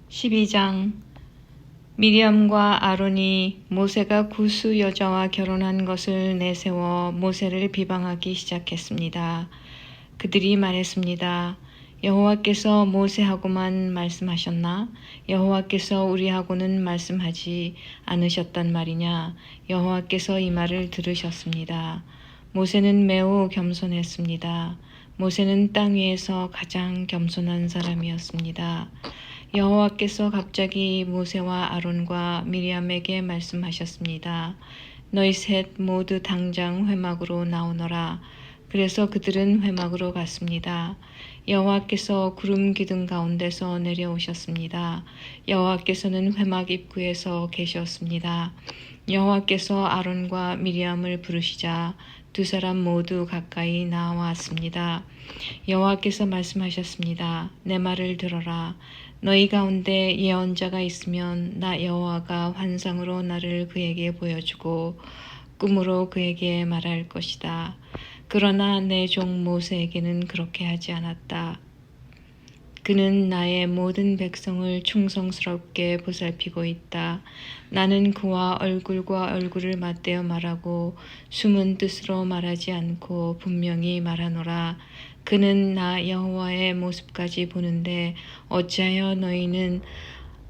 12장 미리암과 아론이 모세가 구스 여자와 결혼한 것을 내세워 모세를 비방하기 시작했습니다. 그들이 말했습니다. 여호와께서 모세하고만 말씀하셨나? 여호와께서 우리하고는 말씀하지 않으셨단 말이냐? 여호와께서 이 말을 들으셨습니다. 모세는 매우 겸손했습니다. 모세는 땅 위에서 가장 겸손한 사람이었습니다. 여호와께서 갑자기 모세와 아론과 미리암에게 말씀하셨습니다. 너희 셋 모두 당장 회막으로 나오너라. 그래서 그들은 회막으로 갔습니다. 여호와께서 구름 기둥 가운데서 내려오셨습니다. 여호와께서는 회막 입구에서 계셨습니다. 여호와께서 아론과 미리암을 부르시자 두 사람 모두 가까이 나왔습니다. 여호와께서 말씀하셨습니다. 내 말을 들어라. 너희 가운데 예언자가 있으면 나 여호와가 환상으로 나를 그에게 보여주고 꿈으로 그에게 말할 것이다. 그러나 내 종 모세에게는 그렇게 하지 않았다. 그는 나의 모든 백성을 충성스럽게 보살피고 있다. 나는 그와 얼굴과 얼굴을 맞대어 말하고 숨은 뜻으로 말하지 않고 분명히 말하노라. 그는 나 여호와의 모습까지 보는데 어찌하여 너희는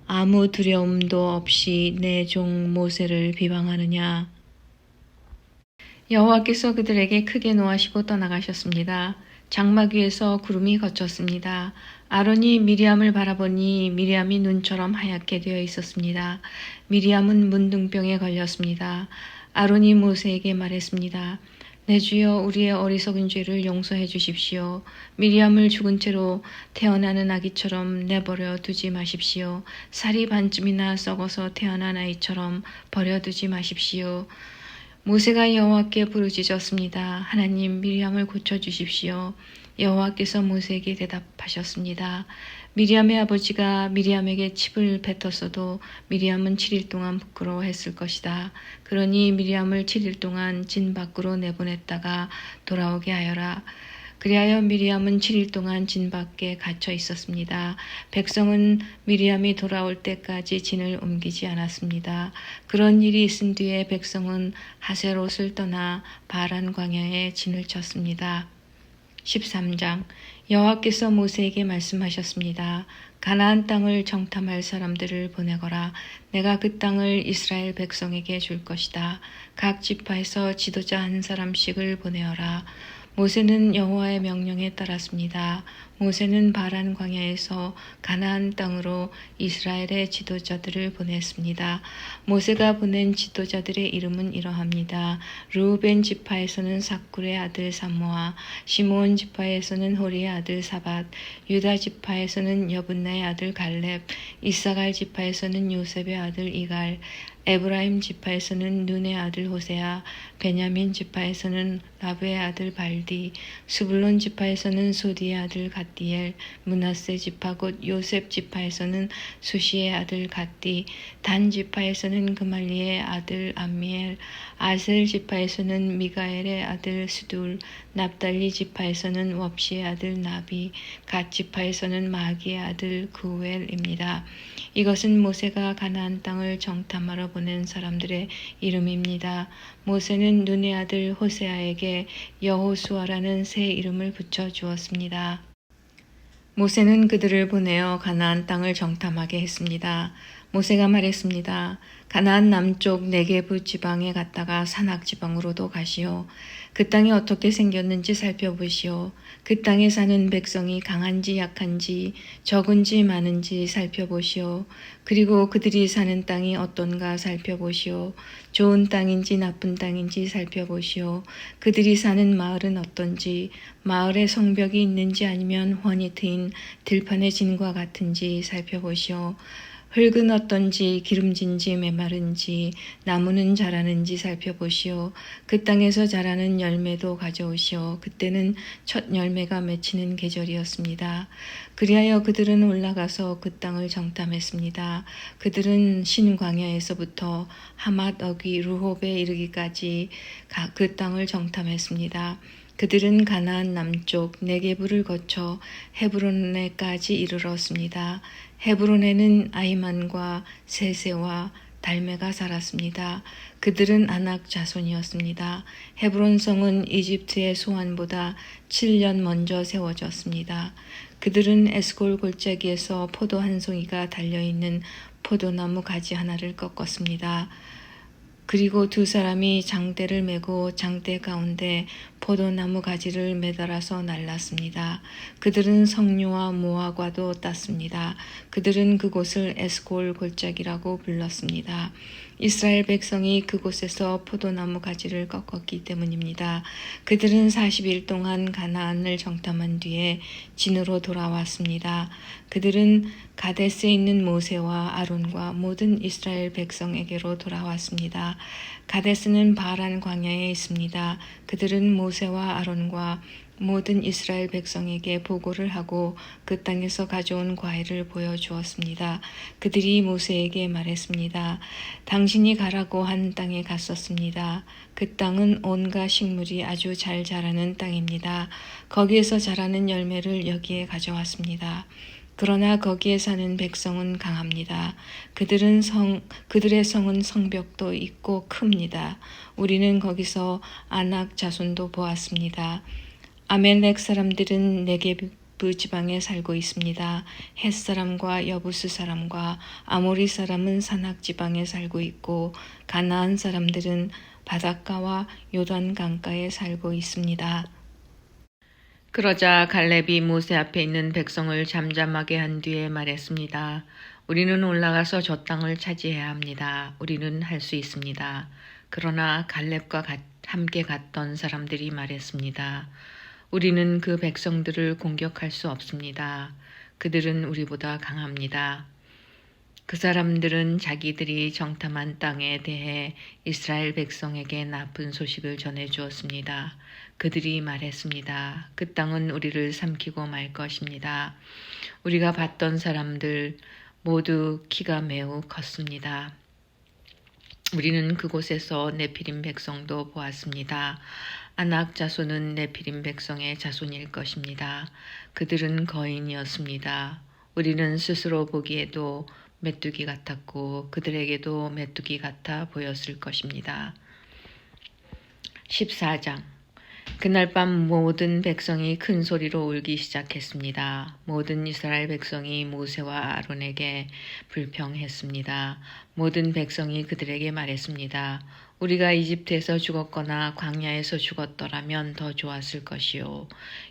아무 두려움도 없이 내 종 모세를 비방하느냐. 여호와께서 그들에게 크게 노하시고 떠나가셨습니다. 장막 위에서 구름이 걷혔습니다. 아론이 미리암을 바라보니 미리암이 눈처럼 하얗게 되어 있었습니다. 미리암은 문둥병에 걸렸습니다. 아론이 모세에게 말했습니다. 내 주여, 우리의 어리석은 죄를 용서해 주십시오. 미리암을 죽은 채로 태어나는 아기처럼 내버려 두지 마십시오. 살이 반쯤이나 썩어서 태어난 아이처럼 버려두지 마십시오. 모세가 여호와께 부르짖었습니다. 하나님, 미리암을 고쳐주십시오. 여호와께서 모세에게 대답하셨습니다. 미리암의 아버지가 미리암에게 칩을 뱉었어도 미리암은 7일 동안 부끄러워했을 것이다. 그러니 미리암을 7일 동안 진 밖으로 내보냈다가 돌아오게 하여라. 그리하여 미리암은 7일 동안 진 밖에 갇혀 있었습니다. 백성은 미리암이 돌아올 때까지 진을 옮기지 않았습니다. 그런 일이 있은 뒤에 백성은 하세롯을 떠나 바란 광야에 진을 쳤습니다. 13장 여호와께서 모세에게 말씀하셨습니다. 가나안 땅을 정탐할 사람들을 보내거라. 내가 그 땅을 이스라엘 백성에게 줄 것이다. 각 지파에서 지도자 한 사람씩을 보내어라. 모세는 여호와의 명령에 따랐습니다. 모세는 바란 광야에서 가나안 땅으로 이스라엘의 지도자들을 보냈습니다. 모세가 보낸 지도자들의 이름은 이러합니다. 르우벤 지파에서는 삭굴의 아들 삼모아, 시므온 지파에서는 호리의 아들 사밧, 유다 지파에서는 여분나의 아들 갈렙, 이사갈 지파에서는 요셉의 아들 이갈, 에브라임 지파에서는 눈의 아들 호세아, 베냐민 지파에서는 라브의 아들 발디, 스불론 지파에서는 소디의 아들 갓디엘, 므낫세 지파 곧 요셉 지파에서는 수시의 아들 갓디, 단 지파에서는 그말리의 아들 암미엘, 아셀 지파에서는 미가엘의 아들 스둘, 납달리 지파에서는 웁시의 아들 나비, 갓 지파에서는 마기의 아들 구엘입니다. 이것은 모세가 가나안 땅을 정탐하러 보낸 사람들의 이름입니다. 모세는 눈의 아들 호세아에게 여호수아라는 새 이름을 붙여 주었습니다. 모세는 그들을 보내어 가나안 땅을 정탐하게 했습니다. 모세가 말했습니다. 가나안 남쪽 네게부 지방에 갔다가 산악 지방으로도 가시오. 그 땅이 어떻게 생겼는지 살펴보시오. 그 땅에 사는 백성이 강한지 약한지 적은지 많은지 살펴보시오. 그리고 그들이 사는 땅이 어떤가 살펴보시오. 좋은 땅인지 나쁜 땅인지 살펴보시오. 그들이 사는 마을은 어떤지, 마을에 성벽이 있는지 아니면 훤히 트인 들판의 진과 같은지 살펴보시오. 흙은 어떤지 기름진지 메마른지 나무는 자라는지 살펴보시오. 그 땅에서 자라는 열매도 가져오시오. 그때는 첫 열매가 맺히는 계절이었습니다. 그리하여 그들은 올라가서 그 땅을 정탐했습니다. 그들은 신광야에서부터 하맛 어귀 르홉에 이르기까지 그 땅을 정탐했습니다. 그들은 가나안 남쪽 네게부를 거쳐 헤브론에까지 이르렀습니다. 헤브론에는 아히만과 세세와 달메가 살았습니다. 그들은 아낙 자손이었습니다. 헤브론 성은 이집트의 소환보다 7년 먼저 세워졌습니다. 그들은 에스골 골짜기에서 포도 한 송이가 달려있는 포도나무 가지 하나를 꺾었습니다. 그리고 두 사람이 장대를 메고 장대 가운데 포도나무 가지를 매달아서 날랐습니다. 그들은 석류와 무화과도 땄습니다. 그들은 그곳을 에스골 골짜기라고 불렀습니다. 이스라엘 백성이 그곳에서 포도나무 가지를 꺾었기 때문입니다. 그들은 40일 동안 가나안을 정탐한 뒤에 진으로 돌아왔습니다. 그들은 가데스에 있는 모세와 아론과 모든 이스라엘 백성에게로 돌아왔습니다. 가데스는 바란 광야에 있습니다. 그들은 모세와 아론과 모든 이스라엘 백성에게 보고를 하고 그 땅에서 가져온 과일을 보여주었습니다. 그들이 모세에게 말했습니다. 당신이 가라고 한 땅에 갔었습니다. 그 땅은 온갖 식물이 아주 잘 자라는 땅입니다. 거기에서 자라는 열매를 여기에 가져왔습니다. 그러나 거기에 사는 백성은 강합니다. 그들의 성은 성벽도 있고 큽니다. 우리는 거기서 아낙 자손도 보았습니다. 아멜렉 사람들은 네게브 지방에 살고 있습니다. 헷 사람과 여부스 사람과 아모리 사람은 산악 지방에 살고 있고 가나안 사람들은 바닷가와 요단 강가에 살고 있습니다. 그러자 갈렙이 모세 앞에 있는 백성을 잠잠하게 한 뒤에 말했습니다. 우리는 올라가서 저 땅을 차지해야 합니다. 우리는 할 수 있습니다. 그러나 갈렙과 함께 갔던 사람들이 말했습니다. 우리는 그 백성들을 공격할 수 없습니다. 그들은 우리보다 강합니다. 그 사람들은 자기들이 정탐한 땅에 대해 이스라엘 백성에게 나쁜 소식을 전해주었습니다. 그들이 말했습니다. 그 땅은 우리를 삼키고 말 것입니다. 우리가 봤던 사람들 모두 키가 매우 컸습니다. 우리는 그곳에서 네피림 백성도 보았습니다. 아낙 자손은 네피림 백성의 자손일 것입니다. 그들은 거인이었습니다. 우리는 스스로 보기에도 메뚜기 같았고 그들에게도 메뚜기 같아 보였을 것입니다. 14장 그날 밤 모든 백성이 큰 소리로 울기 시작했습니다. 모든 이스라엘 백성이 모세와 아론에게 불평했습니다. 모든 백성이 그들에게 말했습니다. 우리가 이집트에서 죽었거나 광야에서 죽었더라면 더 좋았을 것이요.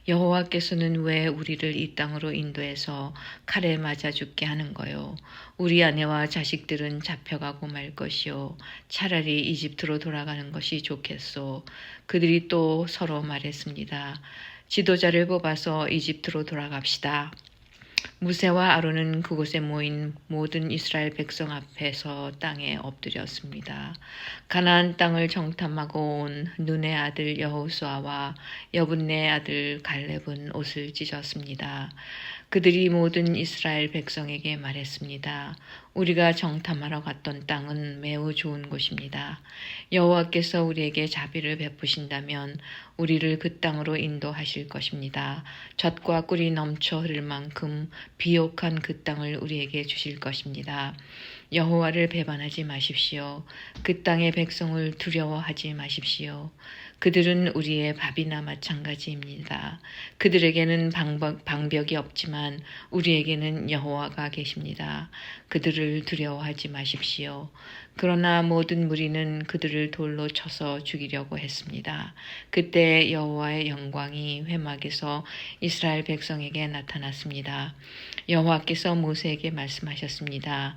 여호와께서는 왜 우리를 이 땅으로 인도해서 칼에 맞아 죽게 하는 거요. 우리 아내와 자식들은 잡혀가고 말 것이요. 차라리 이집트로 돌아가는 것이 좋겠소. 그들이 또 서로 말했습니다. 지도자를 뽑아서 이집트로 돌아갑시다. 무세와 아론은 그곳에 모인 모든 이스라엘 백성 앞에서 땅에 엎드렸습니다. 가나안 땅을 정탐하고 온 눈의 아들 여호수아와 여분네 아들 갈렙은 옷을 찢었습니다. 그들이 모든 이스라엘 백성에게 말했습니다. 우리가 정탐하러 갔던 땅은 매우 좋은 곳입니다. 여호와께서 우리에게 자비를 베푸신다면 우리를 그 땅으로 인도하실 것입니다. 젖과 꿀이 넘쳐 흐를 만큼 비옥한 그 땅을 우리에게 주실 것입니다. 여호와를 배반하지 마십시오. 그 땅의 백성을 두려워하지 마십시오. 그들은 우리의 밥이나 마찬가지입니다. 그들에게는 방벽이 없지만 우리에게는 여호와가 계십니다. 그들을 두려워하지 마십시오. 그러나 모든 무리는 그들을 돌로 쳐서 죽이려고 했습니다. 그때 여호와의 영광이 회막에서 이스라엘 백성에게 나타났습니다. 여호와께서 모세에게 말씀하셨습니다.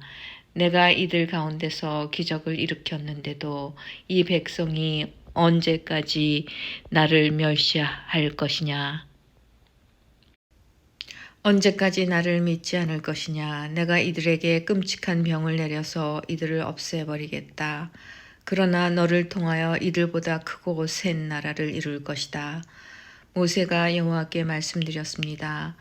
내가 이들 가운데서 기적을 일으켰는데도 이 백성이 언제까지 나를 멸시할 것이냐? 언제까지 나를 믿지 않을 것이냐? 내가 이들에게 끔찍한 병을 내려서 이들을 없애버리겠다. 그러나 너를 통하여 이들보다 크고 센 나라를 이룰 것이다. 모세가 여호와께 말씀드렸습니다.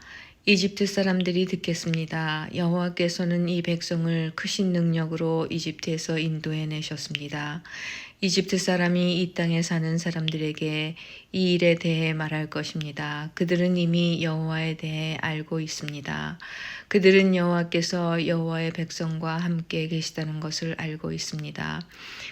이집트 사람들이 듣겠습니다. 여호와께서는 이 백성을 크신 능력으로 이집트에서 인도해 내셨습니다. 이집트 사람이 이 땅에 사는 사람들에게 이 일에 대해 말할 것입니다. 그들은 이미 여호와에 대해 알고 있습니다. 그들은 여호와께서 여호와의 백성과 함께 계시다는 것을 알고 있습니다.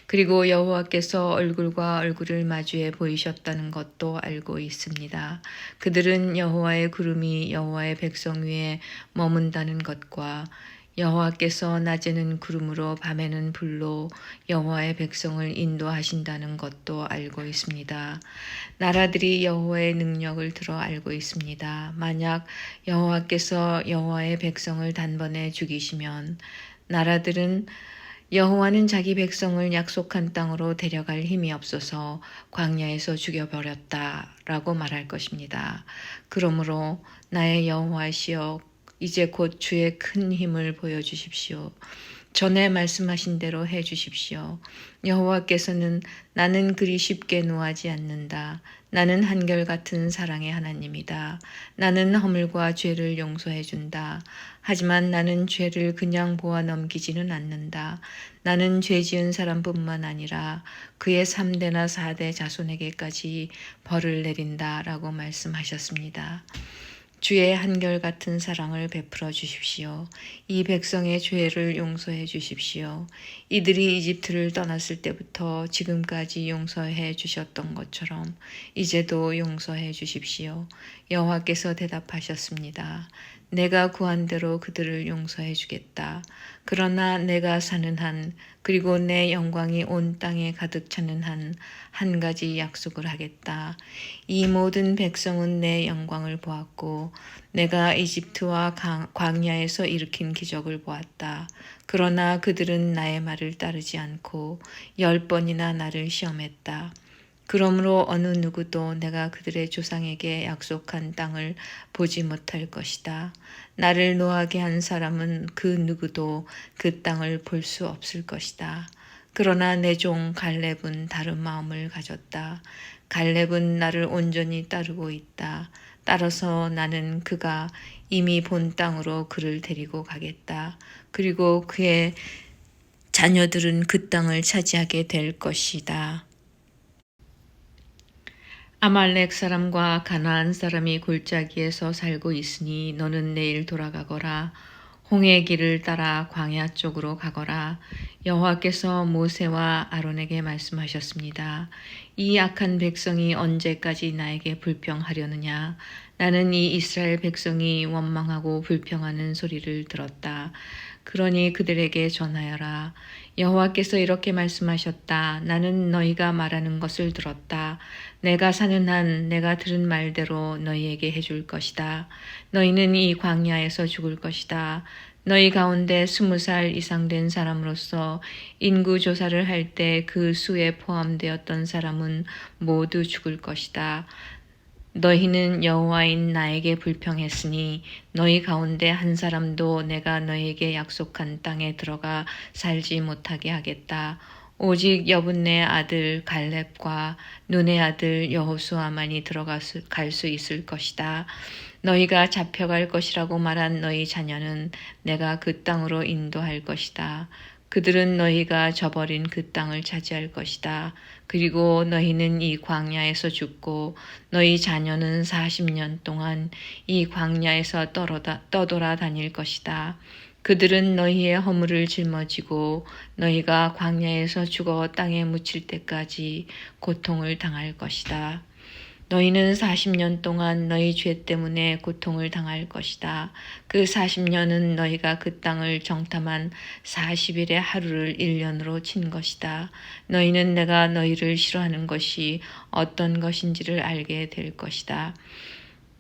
그리고 여호와께서 얼굴과 얼굴을 마주해 보이셨다는 것도 알고 있습니다. 그들은 여호와의 구름이 여호와의 백성 위에 머문다는 것과 여호와께서 낮에는 구름으로 밤에는 불로 여호와의 백성을 인도하신다는 것도 알고 있습니다. 나라들이 여호와의 능력을 들어 알고 있습니다. 만약 여호와께서 여호와의 백성을 단번에 죽이시면 나라들은 여호와는 자기 백성을 약속한 땅으로 데려갈 힘이 없어서 광야에서 죽여버렸다라고 말할 것입니다. 그러므로 나의 여호와시여 이제 곧 주의 큰 힘을 보여주십시오. 전에 말씀하신 대로 해주십시오. 여호와께서는 나는 그리 쉽게 노하지 않는다. 나는 한결같은 사랑의 하나님이다. 나는 허물과 죄를 용서해 준다. 하지만 나는 죄를 그냥 보아 넘기지는 않는다. 나는 죄 지은 사람뿐만 아니라 그의 3대나 4대 자손에게까지 벌을 내린다 라고 말씀하셨습니다. 주의 한결같은 사랑을 베풀어 주십시오. 이 백성의 죄를 용서해 주십시오. 이들이 이집트를 떠났을 때부터 지금까지 용서해 주셨던 것처럼 이제도 용서해 주십시오. 여호와께서 대답하셨습니다. 내가 구한 대로 그들을 용서해 주겠다. 그러나 내가 사는 한 그리고 내 영광이 온 땅에 가득 차는 한 가지 약속을 하겠다. 이 모든 백성은 내 영광을 보았고 내가 이집트와 광야에서 일으킨 기적을 보았다. 그러나 그들은 나의 말을 따르지 않고 10번이나 나를 시험했다. 그러므로 어느 누구도 내가 그들의 조상에게 약속한 땅을 보지 못할 것이다. 나를 노하게 한 사람은 그 누구도 그 땅을 볼 수 없을 것이다. 그러나 내 종 갈렙은 다른 마음을 가졌다. 갈렙은 나를 온전히 따르고 있다. 따라서 나는 그가 이미 본 땅으로 그를 데리고 가겠다. 그리고 그의 자녀들은 그 땅을 차지하게 될 것이다. 아말렉 사람과 가나안 사람이 골짜기에서 살고 있으니 너는 내일 돌아가거라. 홍해 길을 따라 광야 쪽으로 가거라. 여호와께서 모세와 아론에게 말씀하셨습니다. 이 악한 백성이 언제까지 나에게 불평하려느냐? 나는 이 이스라엘 백성이 원망하고 불평하는 소리를 들었다. 그러니 그들에게 전하여라. 여호와께서 이렇게 말씀하셨다. 나는 너희가 말하는 것을 들었다. 내가 사는 한 내가 들은 말대로 너희에게 해줄 것이다. 너희는 이 광야에서 죽을 것이다. 너희 가운데 20살 이상 된 사람으로서 인구 조사를 할 때 그 수에 포함되었던 사람은 모두 죽을 것이다. 너희는 여호와인 나에게 불평했으니 너희 가운데 한 사람도 내가 너희에게 약속한 땅에 들어가 살지 못하게 하겠다. 오직 여분네 아들 갈렙과 눈의 아들 여호수아만이 갈 수 있을 것이다. 너희가 잡혀갈 것이라고 말한 너희 자녀는 내가 그 땅으로 인도할 것이다. 그들은 너희가 저버린 그 땅을 차지할 것이다. 그리고 너희는 이 광야에서 죽고 너희 자녀는 40년 동안 이 광야에서 떠돌아 다닐 것이다. 그들은 너희의 허물을 짊어지고 너희가 광야에서 죽어 땅에 묻힐 때까지 고통을 당할 것이다. 너희는 40년 동안 너희 죄 때문에 고통을 당할 것이다. 그 40년은 너희가 그 땅을 정탐한 40일의 하루를 1년으로 친 것이다. 너희는 내가 너희를 싫어하는 것이 어떤 것인지를 알게 될 것이다.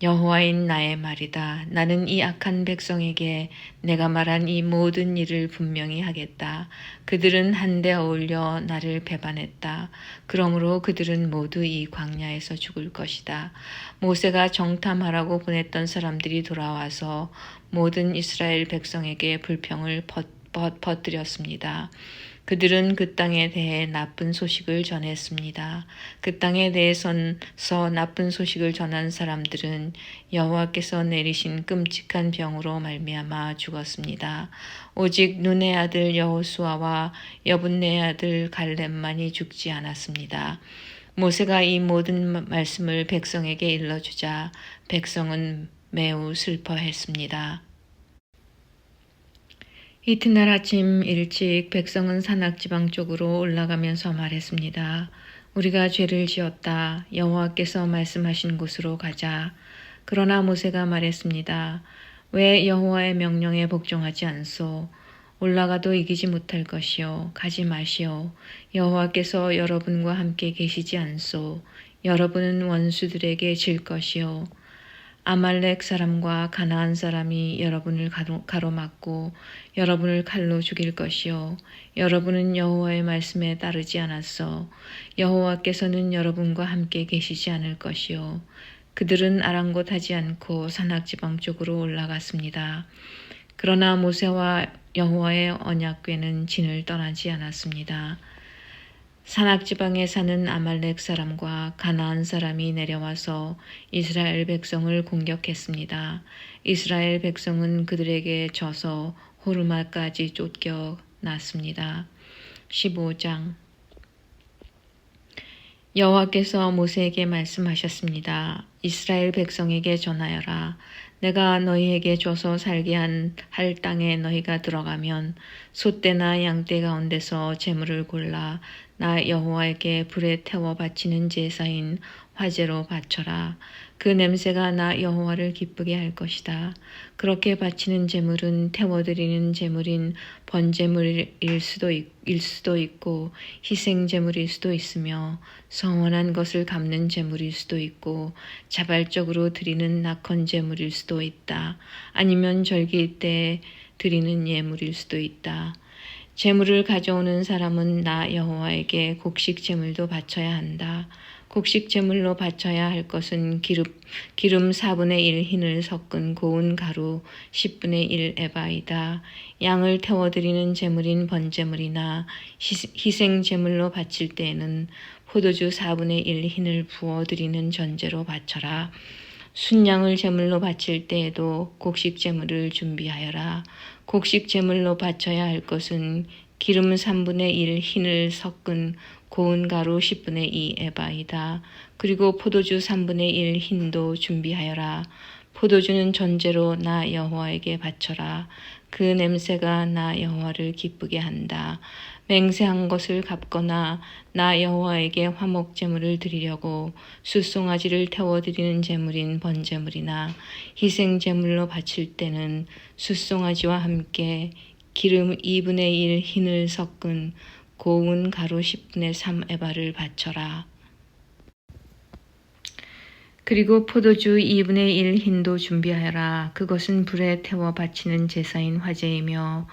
여호와인 나의 말이다. 나는 이 악한 백성에게 내가 말한 이 모든 일을 분명히 하겠다. 그들은 한데 어울려 나를 배반했다. 그러므로 그들은 모두 이 광야에서 죽을 것이다. 모세가 정탐하라고 보냈던 사람들이 돌아와서 모든 이스라엘 백성에게 불평을 퍼뜨렸습니다. 그들은 그 땅에 대해 나쁜 소식을 전했습니다. 그 땅에 대해서 나쁜 소식을 전한 사람들은 여호와께서 내리신 끔찍한 병으로 말미암아 죽었습니다. 오직 눈의 아들 여호수아와 여분네의 아들 갈렙만이 죽지 않았습니다. 모세가 이 모든 말씀을 백성에게 일러주자 백성은 매우 슬퍼했습니다. 이튿날 아침 일찍 백성은 산악지방 쪽으로 올라가면서 말했습니다. 우리가 죄를 지었다. 여호와께서 말씀하신 곳으로 가자. 그러나 모세가 말했습니다. 왜 여호와의 명령에 복종하지 않소? 올라가도 이기지 못할 것이요. 가지 마시오. 여호와께서 여러분과 함께 계시지 않소. 여러분은 원수들에게 질 것이요. 아말렉 사람과 가나안 사람이 여러분을 가로막고 여러분을 칼로 죽일 것이요. 여러분은 여호와의 말씀에 따르지 않았어. 여호와께서는 여러분과 함께 계시지 않을 것이요. 그들은 아랑곳하지 않고 산악지방 쪽으로 올라갔습니다. 그러나 모세와 여호와의 언약궤는 진을 떠나지 않았습니다. 산악지방에 사는 아말렉 사람과 가나안 사람이 내려와서 이스라엘 백성을 공격했습니다. 이스라엘 백성은 그들에게 져서 호르마까지 쫓겨났습니다. 15장 여호와께서 모세에게 말씀하셨습니다. 이스라엘 백성에게 전하여라. 내가 너희에게 줘서 살게 할 땅에 너희가 들어가면 소떼나 양떼 가운데서 제물을 골라 나 여호와에게 불에 태워 바치는 제사인 화제로 바쳐라. 그 냄새가 나 여호와를 기쁘게 할 것이다. 그렇게 바치는 제물은 태워드리는 제물인 번제물일 수도 있고 희생 제물일 수도 있으며 성원한 것을 갚는 제물일 수도 있고 자발적으로 드리는 낙헌 제물일 수도 있다. 아니면 절기일 때 드리는 예물일 수도 있다. 제물을 가져오는 사람은 나 여호와에게 곡식 제물도 바쳐야 한다. 곡식 제물로 바쳐야 할 것은 기름 4분의 1 흰을 섞은 고운 가루 10분의 1 에바이다. 양을 태워드리는 제물인 번제물이나 희생 제물로 바칠 때에는 포도주 4분의 1 흰을 부어드리는 전제로 바쳐라. 순양을 제물로 바칠 때에도 곡식 제물을 준비하여라. 곡식 제물로 바쳐야 할 것은 기름 3분의 1 흰을 섞은 고운 가루 10분의 2 에바이다. 그리고 포도주 3분의 1 흰도 준비하여라. 포도주는 전제로 나 여호와에게 바쳐라. 그 냄새가 나 여호와를 기쁘게 한다. 맹세한 것을 갚거나 나 여호와에게 화목 제물을 드리려고 숫송아지를 태워드리는 제물인 번제물이나 희생 제물로 바칠 때는 숫송아지와 함께 기름 2분의 1 흰을 섞은 고운 가루 10분의 3 에바를 바쳐라. 그리고 포도주 2분의 1 흰도 준비하여라. 그것은 불에 태워 바치는 제사인 화제이며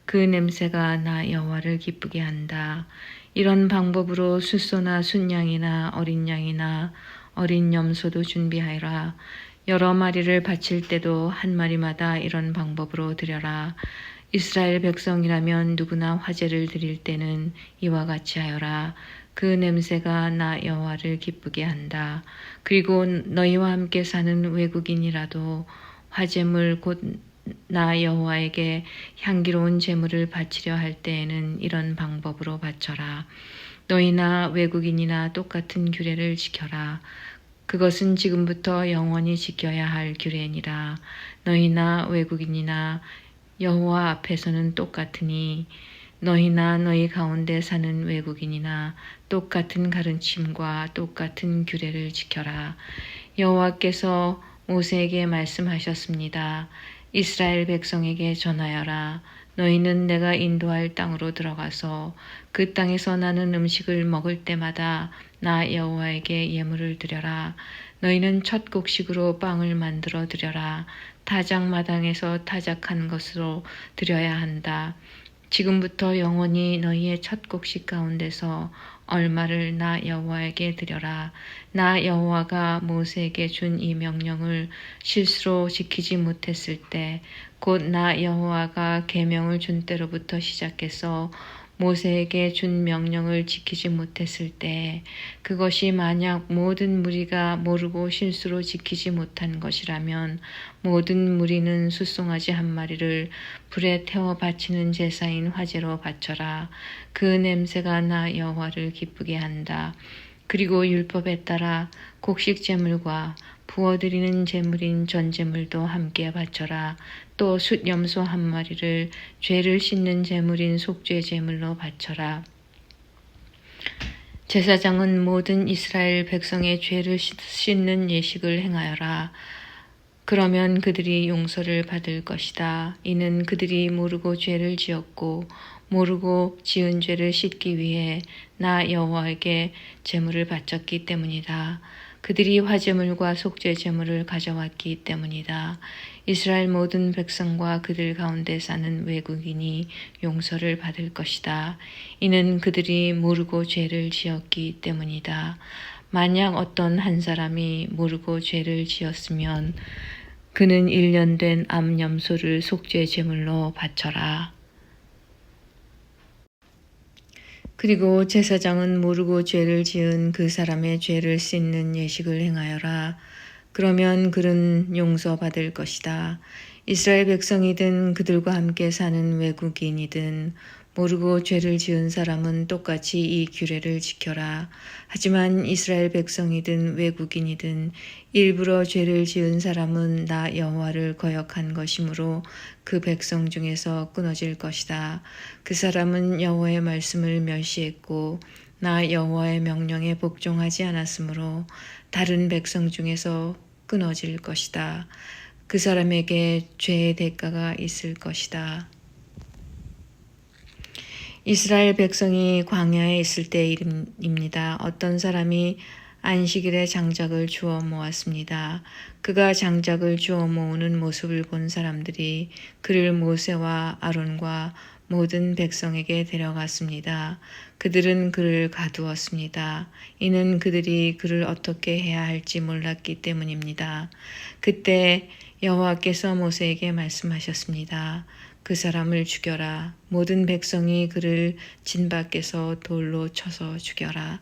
그 냄새가 나 여호와를 기쁘게 한다. 이런 방법으로 숫소나 순양이나 어린 양이나 어린 염소도 준비하여라. 여러 마리를 바칠 때도 한 마리마다 이런 방법으로 드려라. 이스라엘 백성이라면 누구나 화제를 드릴 때는 이와 같이 하여라. 그 냄새가 나 여호와를 기쁘게 한다. 그리고 너희와 함께 사는 외국인이라도 화제물 곧 나 여호와에게 향기로운 제물을 바치려 할 때에는 이런 방법으로 바쳐라. 너희나 외국인이나 똑같은 규례를 지켜라. 그것은 지금부터 영원히 지켜야 할 규례니라. 너희나 외국인이나 여호와 앞에서는 똑같으니 너희나 너희 가운데 사는 외국인이나 똑같은 가르침과 똑같은 규례를 지켜라. 여호와께서 모세에게 말씀하셨습니다. 이스라엘 백성에게 전하여라. 너희는 내가 인도할 땅으로 들어가서 그 땅에서 나는 음식을 먹을 때마다 나 여호와에게 예물을 드려라. 너희는 첫 곡식으로 빵을 만들어 드려라. 타작마당에서 타작한 것으로 드려야 한다. 지금부터 영원히 너희의 첫 곡식 가운데서 얼마를 나 여호와에게 드려라. 나 여호와가 모세에게 준 이 명령을 실수로 지키지 못했을 때 곧 나 여호와가 계명을 준 때로부터 시작해서 모세에게 준 명령을 지키지 못했을 때 그것이 만약 모든 무리가 모르고 실수로 지키지 못한 것이라면 모든 무리는 숫송아지 한 마리를 불에 태워 바치는 제사인 화제로 바쳐라. 그 냄새가 나 여호와를 기쁘게 한다. 그리고 율법에 따라 곡식 제물과 부어드리는 제물인 전제물도 함께 바쳐라. 또 숫염소 한 마리를 죄를 씻는 제물인 속죄 제물로 바쳐라. 제사장은 모든 이스라엘 백성의 죄를 씻는 예식을 행하여라. 그러면 그들이 용서를 받을 것이다. 이는 그들이 모르고 죄를 지었고 모르고 지은 죄를 씻기 위해 나 여호와에게 제물을 바쳤기 때문이다. 그들이 화제물과 속죄 제물을 가져왔기 때문이다. 이스라엘 모든 백성과 그들 가운데 사는 외국인이 용서를 받을 것이다. 이는 그들이 모르고 죄를 지었기 때문이다. 만약 어떤 한 사람이 모르고 죄를 지었으면 그는 1년 된 암염소를 속죄 제물로 바쳐라. 그리고 제사장은 모르고 죄를 지은 그 사람의 죄를 씻는 예식을 행하여라. 그러면 그는 용서받을 것이다. 이스라엘 백성이든 그들과 함께 사는 외국인이든 모르고 죄를 지은 사람은 똑같이 이 규례를 지켜라. 하지만 이스라엘 백성이든 외국인이든 일부러 죄를 지은 사람은 나 여호와를 거역한 것이므로 그 백성 중에서 끊어질 것이다. 그 사람은 여호와의 말씀을 멸시했고 나 여호와의 명령에 복종하지 않았으므로 다른 백성 중에서 끊어질 것이다. 그 사람에게 죄의 대가가 있을 것이다. 이스라엘 백성이 광야에 있을 때입니다. 어떤 사람이 안식일에 장작을 주워 모았습니다. 그가 장작을 주워 모으는 모습을 본 사람들이 그를 모세와 아론과 모든 백성에게 데려갔습니다. 그들은 그를 가두었습니다. 이는 그들이 그를 어떻게 해야 할지 몰랐기 때문입니다. 그때 여호와께서 모세에게 말씀하셨습니다. 그 사람을 죽여라. 모든 백성이 그를 진 밖에서 돌로 쳐서 죽여라.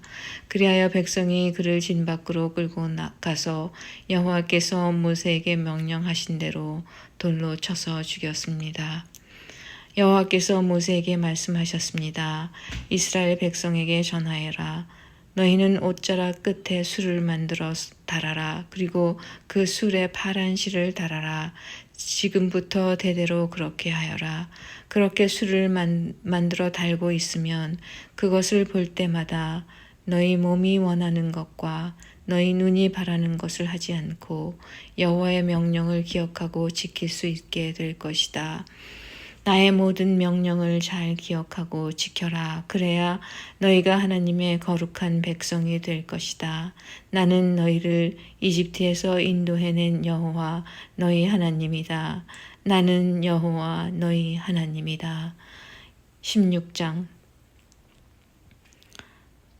그리하여 백성이 그를 진 밖으로 끌고 나가서 여호와께서 모세에게 명령하신 대로 돌로 쳐서 죽였습니다. 여호와께서 모세에게 말씀하셨습니다. 이스라엘 백성에게 전하여라. 너희는 옷자락 끝에 술을 만들어 달아라. 그리고 그 술에 파란 실을 달아라. 지금부터 대대로 그렇게 하여라. 그렇게 술을 만들어 달고 있으면 그것을 볼 때마다 너희 몸이 원하는 것과 너희 눈이 바라는 것을 하지 않고 여호와의 명령을 기억하고 지킬 수 있게 될 것이다. 나의 모든 명령을 잘 기억하고 지켜라. 그래야 너희가 하나님의 거룩한 백성이 될 것이다. 나는 너희를 이집트에서 인도해낸 여호와 너희 하나님이다. 나는 여호와 너희 하나님이다. 16장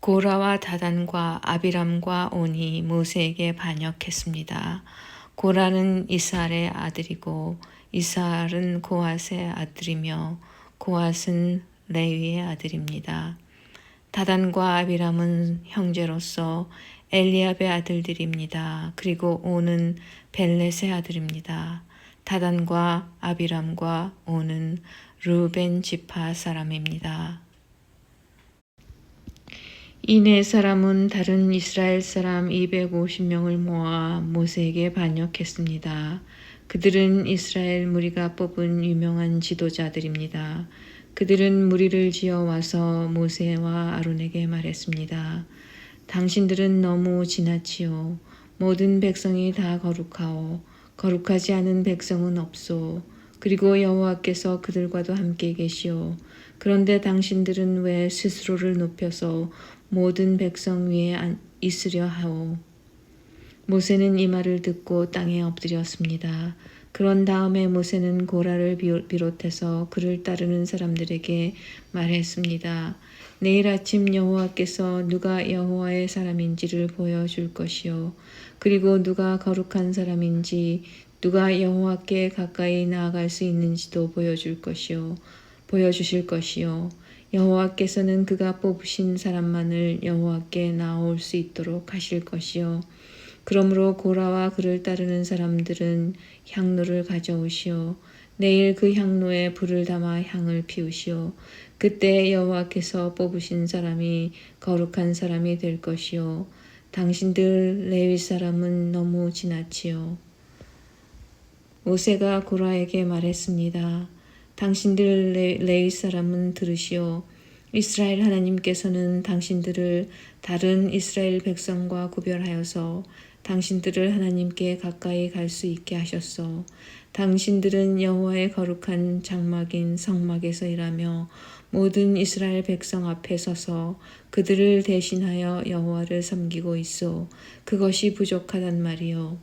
고라와 다단과 아비람과 온이 모세에게 반역했습니다. 고라는 이스할의 아들이고 이스할은 고핫의 아들이며 고핫은 레위의 아들입니다. 다단과 아비람은 형제로서 엘리압의 아들들입니다. 그리고 온은 벨렛의 아들입니다. 다단과 아비람과 온은 르벤 지파 사람입니다. 이 네 사람은 다른 이스라엘 사람 250명을 모아 모세에게 반역했습니다. 그들은 이스라엘 무리가 뽑은 유명한 지도자들입니다. 그들은 무리를 지어 와서 모세와 아론에게 말했습니다. 당신들은 너무 지나치오. 모든 백성이 다 거룩하오. 거룩하지 않은 백성은 없소. 그리고 여호와께서 그들과도 함께 계시오. 그런데 당신들은 왜 스스로를 높여서 모든 백성 위에 있으려 하오. 모세는 이 말을 듣고 땅에 엎드렸습니다. 그런 다음에 모세는 고라를 비롯해서 그를 따르는 사람들에게 말했습니다. 내일 아침 여호와께서 누가 여호와의 사람인지를 보여줄 것이요. 그리고 누가 거룩한 사람인지 누가 여호와께 가까이 나아갈 수 있는지도 보여줄 것이요. 보여주실 것이요 여호와께서는 그가 뽑으신 사람만을 여호와께 나올 수 있도록 하실 것이요 그러므로 고라와 그를 따르는 사람들은 향로를 가져오시오 내일 그 향로에 불을 담아 향을 피우시오 그때 여호와께서 뽑으신 사람이 거룩한 사람이 될 것이요 당신들 레위 사람은 너무 지나치요. 모세가 고라에게 말했습니다. 당신들 레위 사람은 들으시오. 이스라엘 하나님께서는 당신들을 다른 이스라엘 백성과 구별하여서 당신들을 하나님께 가까이 갈 수 있게 하셨소. 당신들은 여호와의 거룩한 장막인 성막에서 일하며 모든 이스라엘 백성 앞에 서서 그들을 대신하여 여호와를 섬기고 있소. 그것이 부족하단 말이요.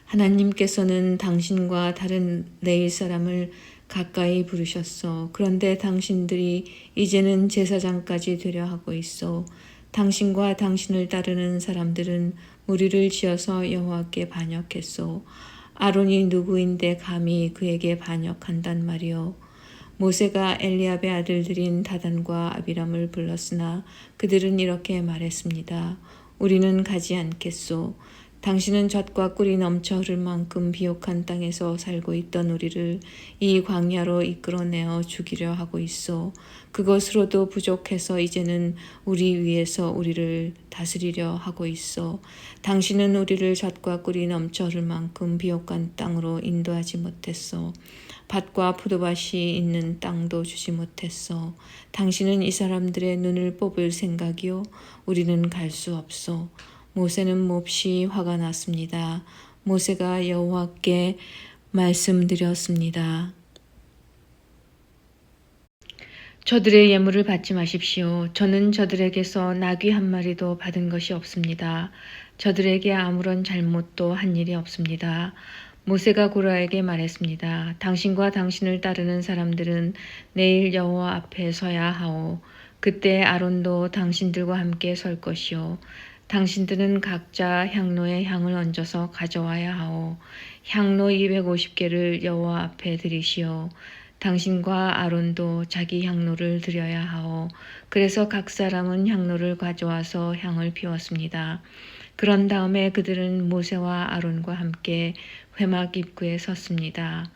하나님께서는 당신과 다른 레위 사람을 가까이 부르셨소. 그런데 당신들이 이제는 제사장까지 되려 하고 있소. 당신과 당신을 따르는 사람들은 무리를 지어서 여호와께 반역했소. 아론이 누구인데 감히 그에게 반역한단 말이요. 모세가 엘리압의 아들들인 다단과 아비람을 불렀으나 그들은 이렇게 말했습니다. 우리는 가지 않겠소. 당신은 젖과 꿀이 넘쳐 흐를 만큼 비옥한 땅에서 살고 있던 우리를 이 광야로 이끌어내어 죽이려 하고 있소. 그것으로도 부족해서 이제는 우리 위에서 우리를 다스리려 하고 있소. 당신은 우리를 젖과 꿀이 넘쳐 흐를 만큼 비옥한 땅으로 인도하지 못했소. 밭과 포도밭이 있는 땅도 주지 못했소. 당신은 이 사람들의 눈을 뽑을 생각이요. 우리는 갈 수 없소. 모세는 몹시 화가 났습니다. 모세가 여호와께 말씀드렸습니다. 저들의 예물을 받지 마십시오. 저는 저들에게서 나귀 한 마리도 받은 것이 없습니다. 저들에게 아무런 잘못도 한 일이 없습니다. 모세가 고라에게 말했습니다. 당신과 당신을 따르는 사람들은 내일 여호와 앞에 서야 하오. 그때 아론도 당신들과 함께 설 것이요. 당신들은 각자 향로에 향을 얹어서 가져와야 하오. 향로 250개를 여호와 앞에 드리시오. 당신과 아론도 자기 향로를 드려야 하오. 그래서 각 사람은 향로를 가져와서 향을 피웠습니다. 그런 다음에 그들은 모세와 아론과 함께 회막 입구에 섰습니다.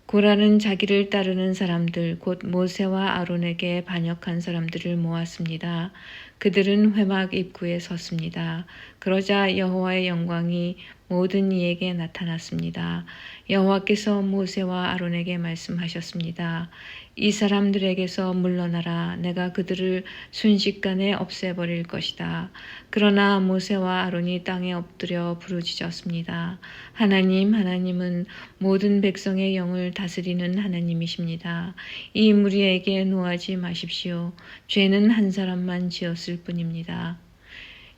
고라는 자기를 따르는 사람들, 곧 모세와 아론에게 반역한 사람들을 모았습니다. 그들은 회막 입구에 섰습니다. 그러자 여호와의 영광이 모든 이에게 나타났습니다. 여호와께서 모세와 아론에게 말씀하셨습니다. 이 사람들에게서 물러나라. 내가 그들을 순식간에 없애버릴 것이다. 그러나 모세와 아론이 땅에 엎드려 부르짖었습니다. 하나님은 모든 백성의 영을 다스리는 하나님이십니다. 이 무리에게 노하지 마십시오. 죄는 한 사람만 지었을 뿐입니다.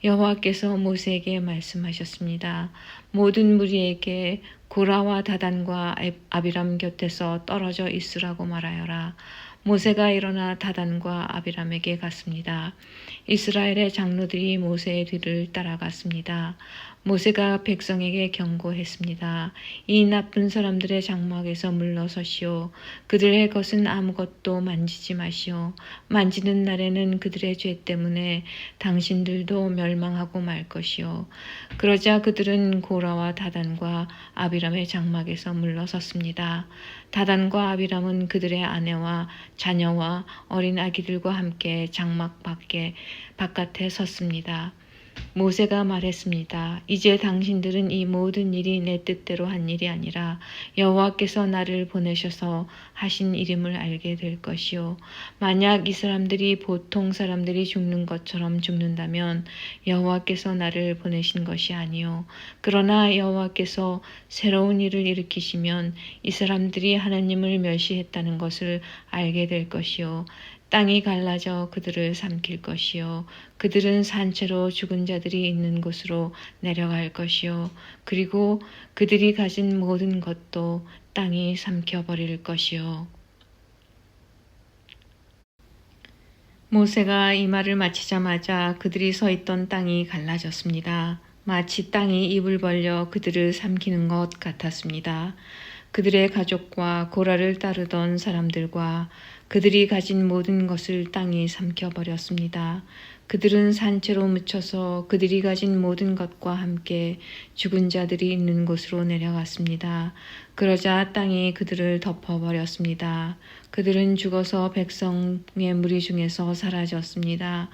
여호와께서 모세에게 말씀하셨습니다. 모든 무리에게 고라와 다단과 아비람 곁에서 떨어져 있으라고 말하여라. 모세가 일어나 다단과 아비람에게 갔습니다. 이스라엘의 장로들이 모세의 뒤를 따라갔습니다. 모세가 백성에게 경고했습니다. 이 나쁜 사람들의 장막에서 물러서시오. 그들의 것은 아무것도 만지지 마시오. 만지는 날에는 그들의 죄 때문에 당신들도 멸망하고 말 것이오. 그러자 그들은 고라와 다단과 아비람의 장막에서 물러섰습니다. 다단과 아비람은 그들의 아내와 자녀와 어린 아기들과 함께 장막 바깥에 섰습니다. 모세가 말했습니다. 이제 당신들은 이 모든 일이 내 뜻대로 한 일이 아니라 여호와께서 나를 보내셔서 하신 일임을 알게 될 것이요. 만약 이 사람들이 보통 사람들이 죽는 것처럼 죽는다면 여호와께서 나를 보내신 것이 아니요. 그러나 여호와께서 새로운 일을 일으키시면 이 사람들이 하나님을 멸시했다는 것을 알게 될 것이요. 땅이 갈라져 그들을 삼킬 것이요. 그들은 산채로 죽은 자들이 있는 곳으로 내려갈 것이요. 그리고 그들이 가진 모든 것도 땅이 삼켜버릴 것이요. 모세가 이 말을 마치자마자 그들이 서 있던 땅이 갈라졌습니다. 마치 땅이 입을 벌려 그들을 삼키는 것 같았습니다. 그들의 가족과 고라를 따르던 사람들과 그들이 가진 모든 것을 땅이 삼켜버렸습니다. 그들은 산채로 묻혀서 그들이 가진 모든 것과 함께 죽은 자들이 있는 곳으로 내려갔습니다. 그러자 땅이 그들을 덮어버렸습니다. 그들은 죽어서 백성의 무리 중에서 사라졌습니다.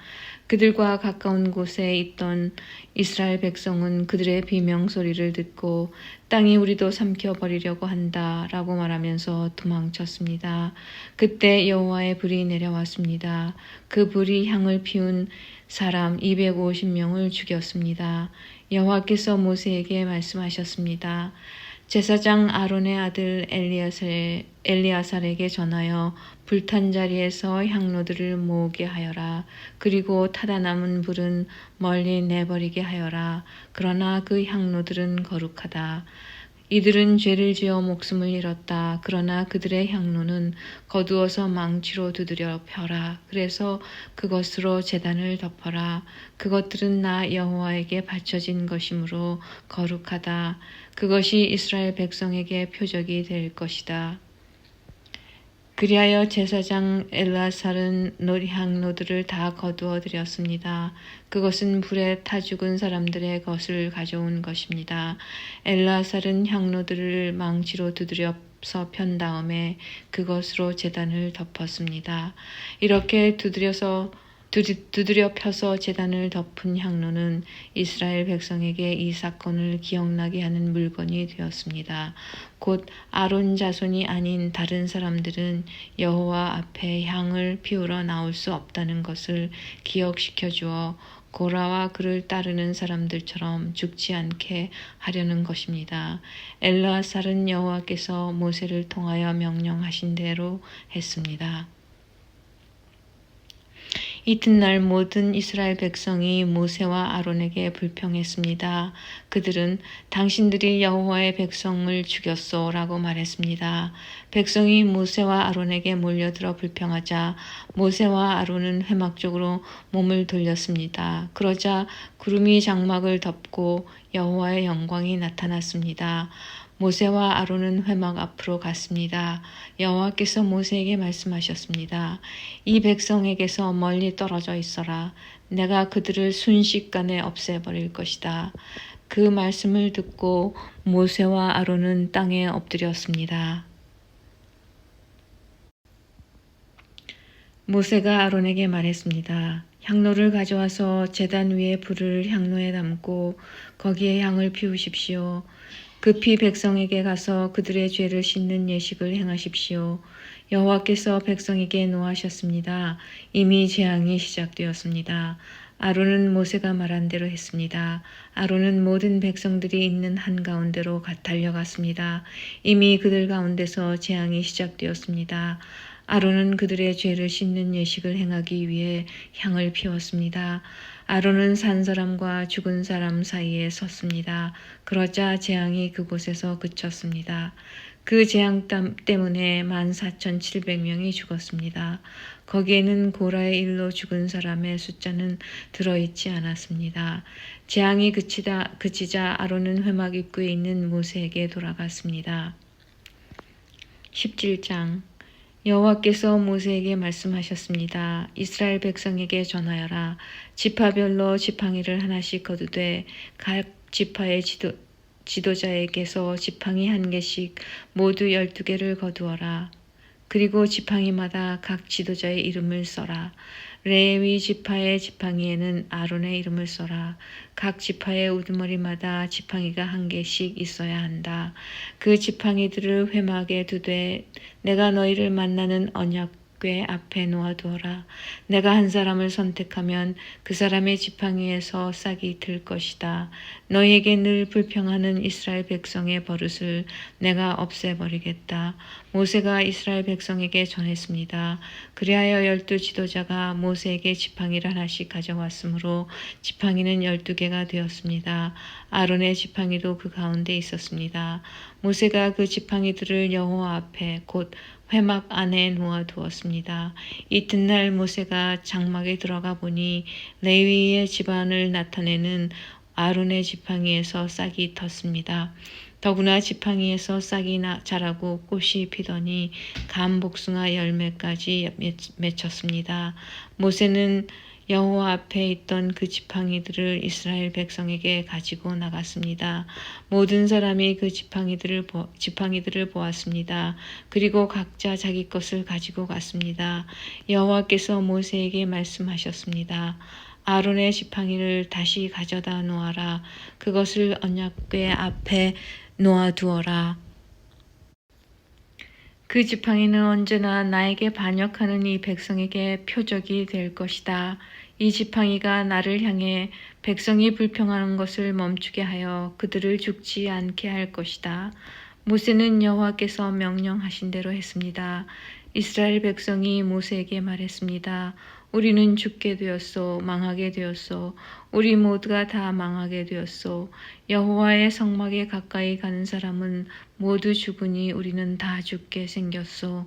그들과 가까운 곳에 있던 이스라엘 백성은 그들의 비명소리를 듣고 땅이 우리도 삼켜버리려고 한다라고 말하면서 도망쳤습니다. 그때 여호와의 불이 내려왔습니다. 그 불이 향을 피운 사람 250명을 죽였습니다. 여호와께서 모세에게 말씀하셨습니다. 제사장 아론의 아들 엘리아살에게 전하여 불탄 자리에서 향로들을 모으게 하여라. 그리고 타다 남은 불은 멀리 내버리게 하여라. 그러나 그 향로들은 거룩하다. 이들은 죄를 지어 목숨을 잃었다. 그러나 그들의 향로는 거두어서 망치로 두드려 펴라. 그래서 그것으로 제단을 덮어라. 그것들은 나 여호와에게 바쳐진 것이므로 거룩하다. 그것이 이스라엘 백성에게 표적이 될 것이다. 그리하여 제사장 엘라살은 향로들을 다 거두어 드렸습니다. 그것은 불에 타 죽은 사람들의 것을 가져온 것입니다. 엘라살은 향로들을 망치로 두드려서 편 다음에 그것으로 제단을 덮었습니다. 이렇게 두드려 펴서 제단을 덮은 향로는 이스라엘 백성에게 이 사건을 기억나게 하는 물건이 되었습니다. 곧 아론 자손이 아닌 다른 사람들은 여호와 앞에 향을 피우러 나올 수 없다는 것을 기억시켜 주어 고라와 그를 따르는 사람들처럼 죽지 않게 하려는 것입니다. 엘라살은 여호와께서 모세를 통하여 명령하신 대로 했습니다. 이튿날 모든 이스라엘 백성이 모세와 아론에게 불평했습니다. 그들은 당신들이 여호와의 백성을 죽였소 라고 말했습니다. 백성이 모세와 아론에게 몰려들어 불평하자 모세와 아론은 회막쪽으로 몸을 돌렸습니다. 그러자 구름이 장막을 덮고 여호와의 영광이 나타났습니다. 모세와 아론은 회막 앞으로 갔습니다. 여호와께서 모세에게 말씀하셨습니다. 이 백성에게서 멀리 떨어져 있어라. 내가 그들을 순식간에 없애버릴 것이다. 그 말씀을 듣고 모세와 아론은 땅에 엎드렸습니다. 모세가 아론에게 말했습니다. 향로를 가져와서 제단 위에 불을 향로에 담고 거기에 향을 피우십시오. 급히 백성에게 가서 그들의 죄를 씻는 예식을 행하십시오. 여호와께서 백성에게 노하셨습니다. 이미 재앙이 시작되었습니다. 아론은 모세가 말한 대로 했습니다. 아론은 모든 백성들이 있는 한가운데로 달려갔습니다. 이미 그들 가운데서 재앙이 시작되었습니다. 아론은 그들의 죄를 씻는 예식을 행하기 위해 향을 피웠습니다. 아론은 산 사람과 죽은 사람 사이에 섰습니다. 그러자 재앙이 그곳에서 그쳤습니다. 그 재앙 때문에 14,700명이 죽었습니다. 거기에는 고라의 일로 죽은 사람의 숫자는 들어있지 않았습니다. 재앙이 그치자 아론은 회막 입구에 있는 모세에게 돌아갔습니다. 17장 여호와께서 모세에게 말씀하셨습니다. 이스라엘 백성에게 전하여라. 지파별로 지팡이를 하나씩 거두되 각 지파의 지도자에게서 지팡이 한 개씩 모두 12개를 거두어라. 그리고 지팡이마다 각 지도자의 이름을 써라. 레위 지파의 지팡이에는 아론의 이름을 써라. 각 지파의 우두머리마다 지팡이가 한 개씩 있어야 한다. 그 지팡이들을 회막에 두되 내가 너희를 만나는 언약궤 앞에 놓아두어라. 내가 한 사람을 선택하면 그 사람의 지팡이에서 싹이 들 것이다. 너희에게 늘 불평하는 이스라엘 백성의 버릇을 내가 없애버리겠다. 모세가 이스라엘 백성에게 전했습니다. 그리하여 12 지도자가 모세에게 지팡이를 하나씩 가져왔으므로 지팡이는 12개가 되었습니다. 아론의 지팡이도 그 가운데 있었습니다. 모세가 그 지팡이들을 여호와 앞에 곧 회막 안에 놓아두었습니다. 이튿날 모세가 장막에 들어가 보니 레위의 집안을 나타내는 아론의 지팡이에서 싹이 텄습니다. 더구나 지팡이에서 싹이 자라고 꽃이 피더니 감 복숭아 열매까지 맺혔습니다. 모세는 여호와 앞에 있던 그 지팡이들을 이스라엘 백성에게 가지고 나갔습니다. 모든 사람이 그 지팡이들을 보았습니다. 그리고 각자 자기 것을 가지고 갔습니다. 여호와께서 모세에게 말씀하셨습니다. 아론의 지팡이를 다시 가져다 놓아라. 그것을 언약궤 앞에 놓아두어라. 그 지팡이는 언제나 나에게 반역하는 이 백성에게 표적이 될 것이다. 이 지팡이가 나를 향해 백성이 불평하는 것을 멈추게 하여 그들을 죽지 않게 할 것이다. 모세는 여호와께서 명령하신 대로 했습니다. 이스라엘 백성이 모세에게 말했습니다. 우리는 죽게 되었소. 망하게 되었소. 우리 모두가 다 망하게 되었소. 여호와의 성막에 가까이 가는 사람은 모두 죽으니 우리는 다 죽게 생겼소.